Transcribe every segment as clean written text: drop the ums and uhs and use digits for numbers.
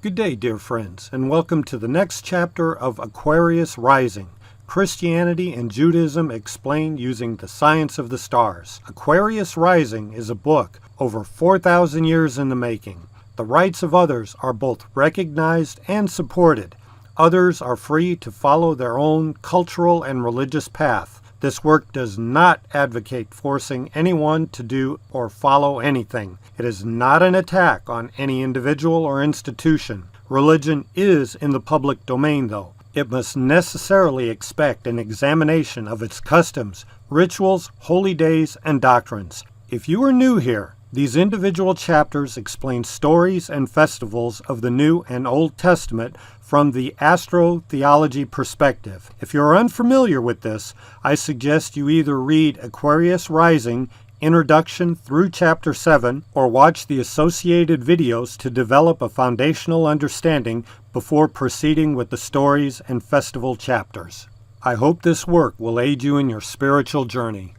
Good day, dear friends, and welcome to the next chapter of Aquarius Rising, Christianity and Judaism explained using the science of the stars. Aquarius Rising is a book over 4,000 years in the making. The rights of others are both recognized and supported. Others are free to follow their own cultural and religious path. This work does not advocate forcing anyone to do or follow anything. It is not an attack on any individual or institution. Religion is in the public domain, though. It must necessarily expect an examination of its customs, rituals, holy days, and doctrines. If you are new here, these individual chapters explain stories and festivals of the New and Old Testament from the astro-theology perspective. If you're unfamiliar with this, I suggest you either read Aquarius Rising, Introduction through Chapter 7, or watch the associated videos to develop a foundational understanding before proceeding with the stories and festival chapters. I hope this work will aid you in your spiritual journey.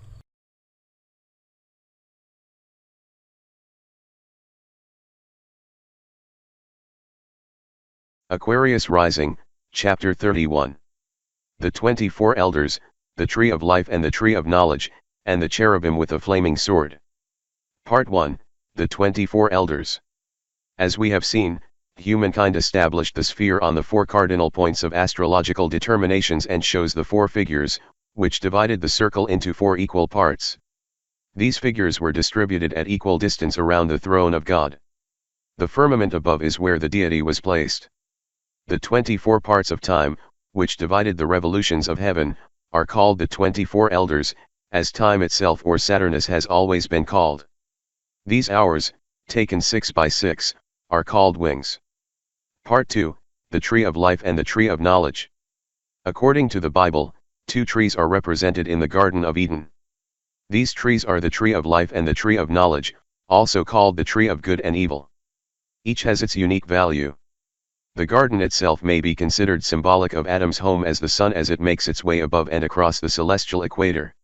Aquarius Rising, Chapter 31. The 24 Elders, the Tree of Life and the Tree of Knowledge, and the Cherubim with a Flaming Sword. Part 1, the 24 Elders. As we have seen, humankind established the sphere on the 4 cardinal points of astrological determinations and chose the 4 figures, which divided the circle into 4 equal parts. These figures were distributed at equal distance around the throne of God. The firmament above is where the deity was placed. The 24 parts of time, which divided the revolutions of heaven, are called the 24 Elders, as time itself or Saturnus has always been called. These hours, taken 6 by 6, are called wings. Part 2, the Tree of Life and the Tree of Knowledge. According to the Bible, 2 trees are represented in the Garden of Eden. These trees are the Tree of Life and the Tree of Knowledge, also called the Tree of Good and Evil. Each has its unique value. The garden itself may be considered symbolic of Adam's home as the sun as it makes its way above and across the celestial equator.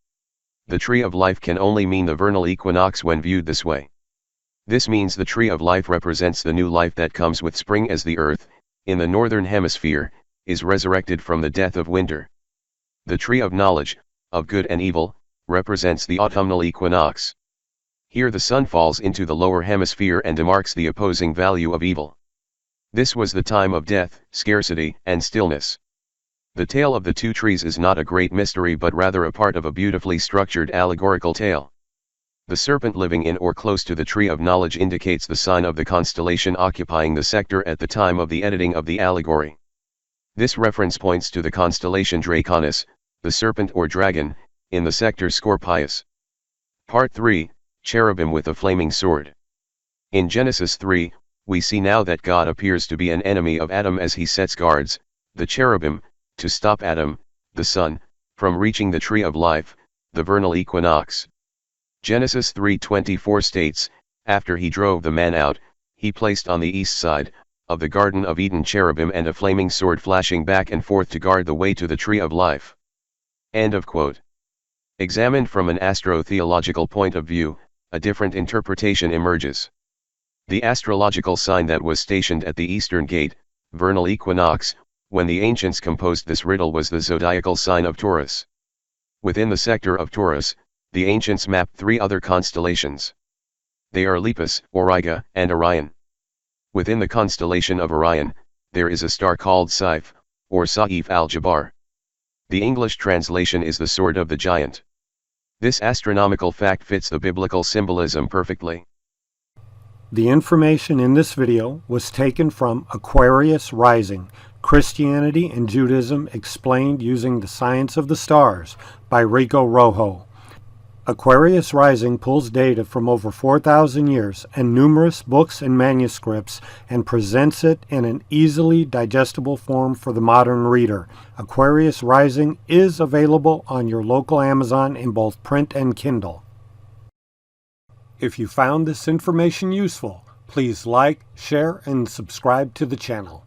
The Tree of Life can only mean the vernal equinox when viewed this way. This means the Tree of Life represents the new life that comes with spring as the earth, in the northern hemisphere, is resurrected from the death of winter. The Tree of Knowledge, of good and evil, represents the autumnal equinox. Here the sun falls into the lower hemisphere and demarks the opposing value of evil. This was the time of death, scarcity, and stillness. The tale of the 2 trees is not a great mystery but rather a part of a beautifully structured allegorical tale. The serpent living in or close to the Tree of Knowledge indicates the sign of the constellation occupying the sector at the time of the editing of the allegory. This reference points to the constellation Draconis, the serpent or dragon, in the sector Scorpius. Part 3, Cherubim with a Flaming Sword. In Genesis 3, we see now that God appears to be an enemy of Adam as he sets guards, the cherubim, to stop Adam, the son, from reaching the Tree of Life, the vernal equinox. Genesis 3:24 states, after he drove the man out, he placed on the east side of the Garden of Eden cherubim and a flaming sword flashing back and forth to guard the way to the Tree of Life. End of quote. Examined from an astro-theological point of view, a different interpretation emerges. The astrological sign that was stationed at the eastern gate, vernal equinox, when the ancients composed this riddle was the zodiacal sign of Taurus. Within the sector of Taurus, the ancients mapped 3 other constellations. They are Lepus, Auriga, and Orion. Within the constellation of Orion, there is a star called Saiph, or Saif al-Jabbar. The English translation is the sword of the giant. This astronomical fact fits the biblical symbolism perfectly. The information in this video was taken from Aquarius Rising, Christianity and Judaism explained using the science of the stars by Rico Roho. Aquarius Rising pulls data from over 4,000 years and numerous books and manuscripts and presents it in an easily digestible form for the modern reader. Aquarius Rising is available on your local Amazon in both print and Kindle. If you found this information useful, please like, share, and subscribe to the channel.